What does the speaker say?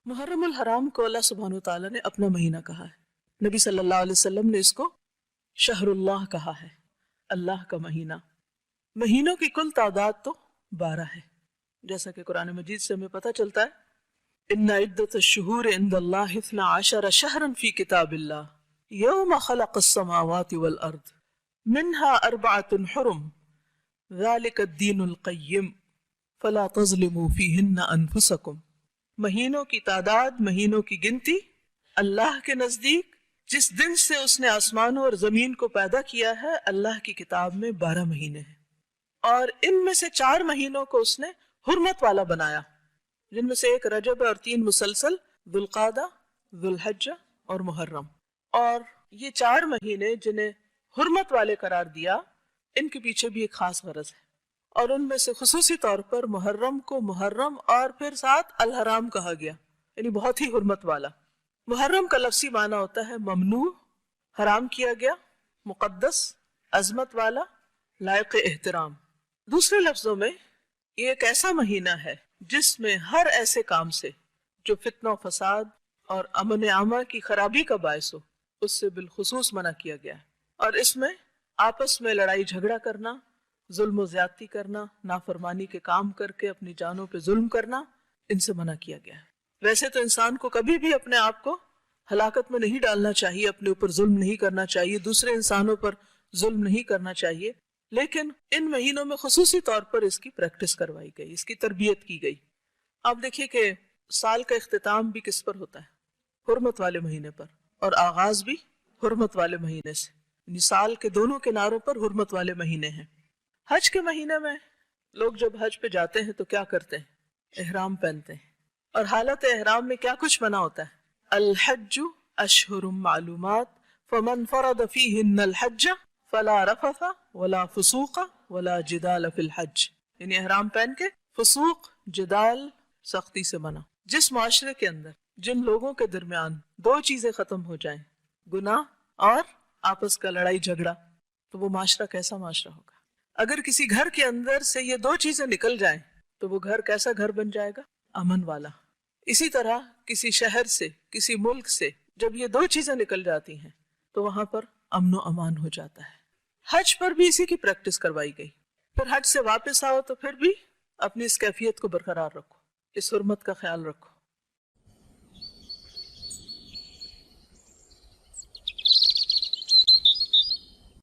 محرم الحرام کو اللہ سبحانہ و تعالیٰ نے اپنا مہینہ کہا ہے۔ نبی صلی اللہ علیہ وسلم نے اس کو شہر اللہ کہا ہے، اللہ کا مہینہ۔ مہینوں کی کل تعداد تو 12 ہے، جیسا کہ قرآن مجید سے ہمیں پتہ چلتا ہے ان عدۃ الشہور عند اللہ 12 شہرا فی کتاب اللہ یوم خلق السماوات والارض منها 4 حرم ذلک الدین القیم فلا تظلموا فیہن انفسکم۔ مہینوں کی تعداد، مہینوں کی گنتی اللہ کے نزدیک جس دن سے اس نے آسمانوں اور زمین کو پیدا کیا ہے، اللہ کی کتاب میں 12 مہینے ہیں، اور ان میں سے 4 مہینوں کو اس نے حرمت والا بنایا، جن میں سے ایک رجب اور 3 مسلسل ذوالقعدہ، ذوالحجہ اور محرم۔ اور یہ 4 مہینے جنہیں حرمت والے قرار دیا، ان کے پیچھے بھی ایک خاص غرض ہے، اور ان میں سے خصوصی طور پر محرم کو محرم اور پھر ساتھ الحرام کہا گیا، یعنی بہت ہی حرمت والا۔ محرم کا لفظی معنی ہوتا ہے ممنوع، حرام کیا گیا، مقدس، عظمت والا، لائق احترام۔ دوسرے لفظوں میں یہ ایک ایسا مہینہ ہے جس میں ہر ایسے کام سے جو فتنہ و فساد اور امن عامہ کی خرابی کا باعث ہو، اس سے بالخصوص منع کیا گیا ہے، اور اس میں آپس میں لڑائی جھگڑا کرنا، ظلم و زیادتی کرنا، نافرمانی کے کام کر کے اپنی جانوں پہ ظلم کرنا، ان سے منع کیا گیا ہے۔ ویسے تو انسان کو کبھی بھی اپنے آپ کو ہلاکت میں نہیں ڈالنا چاہیے، اپنے اوپر ظلم نہیں کرنا چاہیے، دوسرے انسانوں پر ظلم نہیں کرنا چاہیے، لیکن ان مہینوں میں خصوصی طور پر اس کی پریکٹس کروائی گئی، اس کی تربیت کی گئی۔ آپ دیکھیے کہ سال کا اختتام بھی کس پر ہوتا ہے؟ حرمت والے مہینے پر، اور آغاز بھی حرمت والے مہینے سے، یعنی سال کے دونوں کناروں پر حرمت والے مہینے ہیں۔ حج کے مہینے میں لوگ جب حج پہ جاتے ہیں تو کیا کرتے ہیں؟ احرام پہنتے ہیں، اور حالت احرام میں کیا کچھ منع ہوتا ہے؟ الحج اشہر معلومات فمن فرض فیہن الحج فلا رفث ولا فسوق ولا جدال فی الحج، یعنی احرام پہن کے فسوق، جدال، سختی سے منع۔ جس معاشرے کے اندر جن لوگوں کے درمیان 2 چیزیں ختم ہو جائیں، گناہ اور آپس کا لڑائی جھگڑا، تو وہ معاشرہ کیسا معاشرہ ہوگا؟ اگر کسی گھر کے اندر سے یہ 2 چیزیں نکل جائیں تو وہ گھر کیسا گھر بن جائے گا؟ امن والا۔ اسی طرح کسی شہر سے، کسی ملک سے جب یہ 2 چیزیں نکل جاتی ہیں تو وہاں پر امن و امان ہو جاتا ہے۔ حج پر بھی اسی کی پریکٹس کروائی گئی۔ پھر حج سے واپس آؤ تو پھر بھی اپنی اس کیفیت کو برقرار رکھو، اس حرمت کا خیال رکھو۔